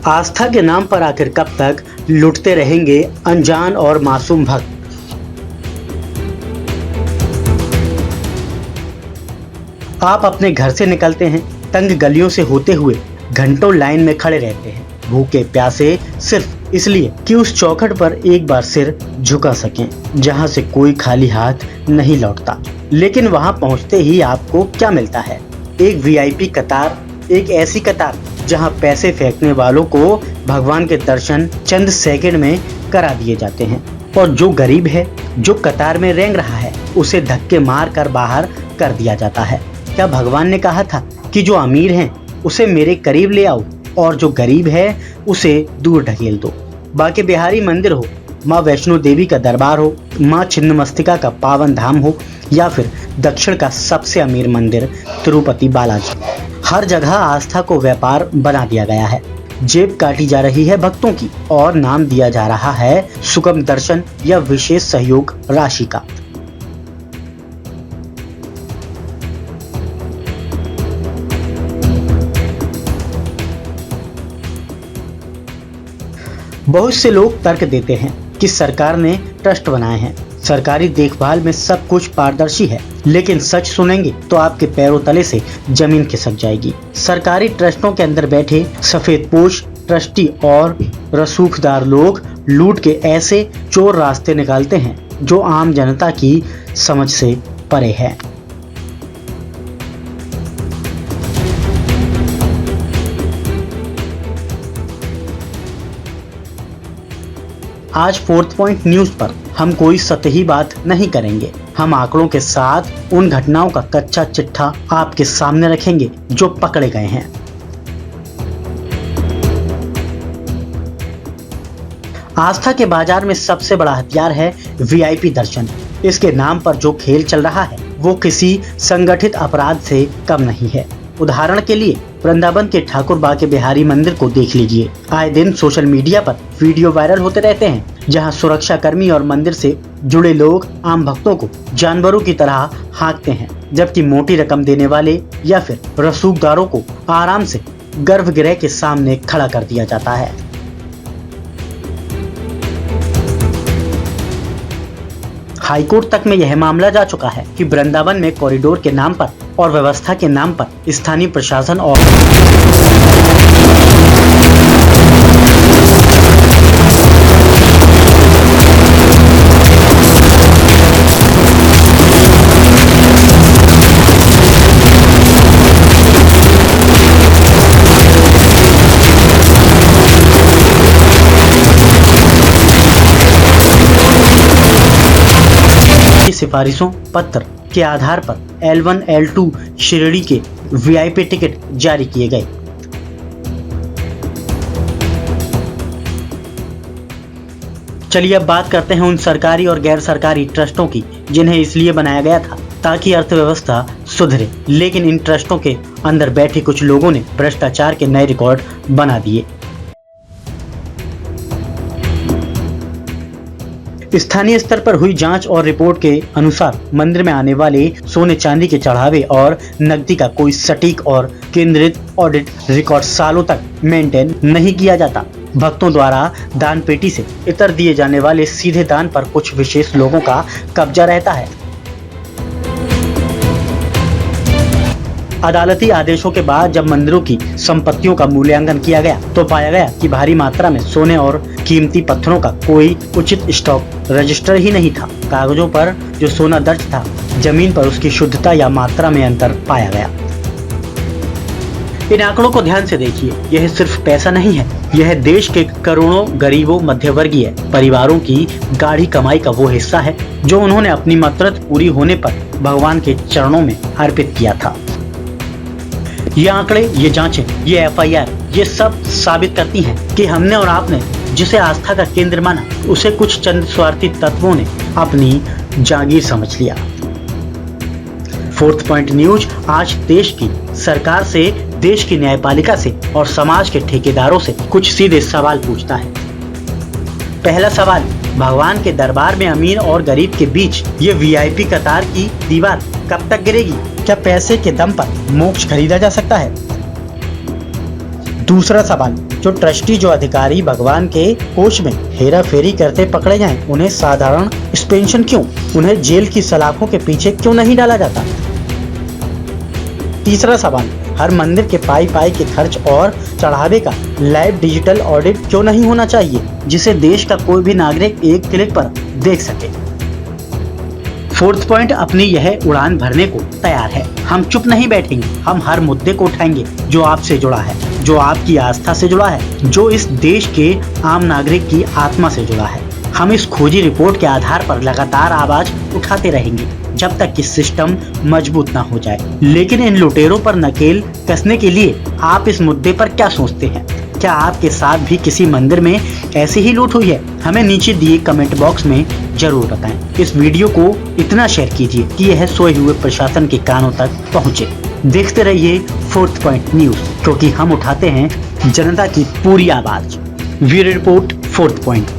आस्था के नाम पर आखिर कब तक लुटते रहेंगे अनजान और मासूम भक्त। आप अपने घर से निकलते हैं, तंग गलियों से होते हुए घंटों लाइन में खड़े रहते हैं, भूखे प्यासे, सिर्फ इसलिए कि उस चौखट पर एक बार सिर झुका सकें, जहां से कोई खाली हाथ नहीं लौटता। लेकिन वहां पहुंचते ही आपको क्या मिलता है? एक वीआईपी कतार, एक ऐसी कतार जहां पैसे फेंकने वालों को भगवान के दर्शन चंद सेकंड में करा दिए जाते हैं, और जो गरीब है, जो कतार में रेंग रहा है, उसे धक्के मार कर बाहर कर दिया जाता है। क्या भगवान ने कहा था कि जो अमीर हैं उसे मेरे करीब ले आओ और जो गरीब है उसे दूर ढकेल दो? बांके बिहारी मंदिर हो, माँ वैष्णो देवी का दरबार हो, माँ छिन्नमस्तिका का पावन धाम हो, या फिर दक्षिण का सबसे अमीर मंदिर तिरुपति बालाजी, हर जगह आस्था को व्यापार बना दिया गया है। जेब काटी जा रही है भक्तों की और नाम दिया जा रहा है सुगम दर्शन या विशेष सहयोग राशि का। बहुत से लोग तर्क देते हैं कि सरकार ने ट्रस्ट बनाए हैं, सरकारी देखभाल में सब कुछ पारदर्शी है, लेकिन सच सुनेंगे तो आपके पैरों तले से जमीन खिसक जाएगी। सरकारी ट्रस्टों के अंदर बैठे सफेदपोश ट्रस्टी और रसूखदार लोग लूट के ऐसे चोर रास्ते निकालते हैं जो आम जनता की समझ से परे है। आज फोर्थ पॉइंट न्यूज पर हम कोई सतही बात नहीं करेंगे। हम आंकड़ों के साथ उन घटनाओं का कच्चा चिट्ठा आपके सामने रखेंगे जो पकड़े गए हैं। आस्था के बाजार में सबसे बड़ा हथियार है वीआईपी दर्शन। इसके नाम पर जो खेल चल रहा है वो किसी संगठित अपराध से कम नहीं है। उदाहरण के लिए वृंदावन के ठाकुर बांके बिहारी मंदिर को देख लीजिए। आए दिन सोशल मीडिया पर वीडियो वायरल होते रहते हैं जहां सुरक्षा कर्मी और मंदिर से जुड़े लोग आम भक्तों को जानवरों की तरह हाँकते हैं, जबकि मोटी रकम देने वाले या फिर रसूखदारों को आराम से गर्भगृह के सामने खड़ा कर दिया जाता है। हाईकोर्ट तक में यह मामला जा चुका है कि वृंदावन में कॉरिडोर के नाम पर और व्यवस्था के नाम पर स्थानीय प्रशासन और सिफारिशों पत्र के आधार पर L1 L2 श्रेणी के वीआईपी टिकट जारी किए गए। चलिए अब बात करते हैं उन सरकारी और गैर सरकारी ट्रस्टों की जिन्हें इसलिए बनाया गया था ताकि अर्थव्यवस्था सुधरे, लेकिन इन ट्रस्टों के अंदर बैठे कुछ लोगों ने भ्रष्टाचार के नए रिकॉर्ड बना दिए। स्थानीय स्तर पर हुई जांच और रिपोर्ट के अनुसार मंदिर में आने वाले सोने चांदी के चढ़ावे और नकदी का कोई सटीक और केंद्रित ऑडिट रिकॉर्ड सालों तक मेंटेन नहीं किया जाता। भक्तों द्वारा दान पेटी से इतर दिए जाने वाले सीधे दान पर कुछ विशेष लोगों का कब्जा रहता है। अदालती आदेशों के बाद जब मंदिरों की संपत्तियों का मूल्यांकन किया गया तो पाया गया कि भारी मात्रा में सोने और कीमती पत्थरों का कोई उचित स्टॉक रजिस्टर ही नहीं था। कागजों पर जो सोना दर्ज था, जमीन पर उसकी शुद्धता या मात्रा में अंतर पाया गया। इन आंकड़ों को ध्यान से देखिए। यह सिर्फ पैसा नहीं है, यह देश के करोड़ों गरीबों मध्यवर्गीय परिवारों की गाढ़ी कमाई का वो हिस्सा है जो उन्होंने अपनी मन्नत पूरी होने पर भगवान के चरणों में अर्पित किया था। ये आंकड़े, ये जांचें, ये एफआईआर, ये सब साबित करती हैं कि हमने और आपने जिसे आस्था का केंद्र माना, उसे कुछ चंद स्वार्थी तत्वों ने अपनी जागीर समझ लिया। फोर्थ पॉइंट न्यूज आज देश की सरकार से, देश की न्यायपालिका से और समाज के ठेकेदारों से कुछ सीधे सवाल पूछता है। पहला सवाल, भगवान के दरबार में अमीर और गरीब के बीच ये वीआईपी कतार की दीवार कब तक गिरेगी? क्या पैसे के दम पर मोक्ष खरीदा जा सकता है? दूसरा सवाल, जो ट्रस्टी, जो अधिकारी भगवान के कोच में हेरा फेरी करते पकड़े जाएं, उन्हें साधारण सस्पेंशन क्यों, उन्हें जेल की सलाखों के पीछे क्यों नहीं डाला जाता? तीसरा सवाल, हर मंदिर के पाई के खर्च और चढ़ावे का लाइव डिजिटल ऑडिट क्यों नहीं होना चाहिए, जिसे देश का कोई भी नागरिक एक क्लिक पर देख सके? फोर्थ पॉइंट, अपनी यह उड़ान भरने को तैयार है। हम चुप नहीं बैठेंगे, हम हर मुद्दे को उठाएंगे जो आपसे जुड़ा है, जो आपकी आस्था से जुड़ा है, जो इस देश के आम नागरिक की आत्मा से जुड़ा है। हम इस खोजी रिपोर्ट के आधार पर लगातार आवाज उठाते रहेंगे जब तक कि सिस्टम मजबूत ना हो जाए। लेकिन इन लुटेरों पर नकेल कसने के लिए आप इस मुद्दे पर क्या सोचते हैं? क्या आपके साथ भी किसी मंदिर में ऐसी ही लूट हुई है? हमें नीचे दिए कमेंट बॉक्स में जरूर बताएं। इस वीडियो को इतना शेयर कीजिए कि यह सोए हुए प्रशासन के कानों तक पहुंचे। देखते रहिए फोर्थ पॉइंट न्यूज, क्योंकि हम उठाते हैं जनता की पूरी आवाज। Bureau report, fourth point.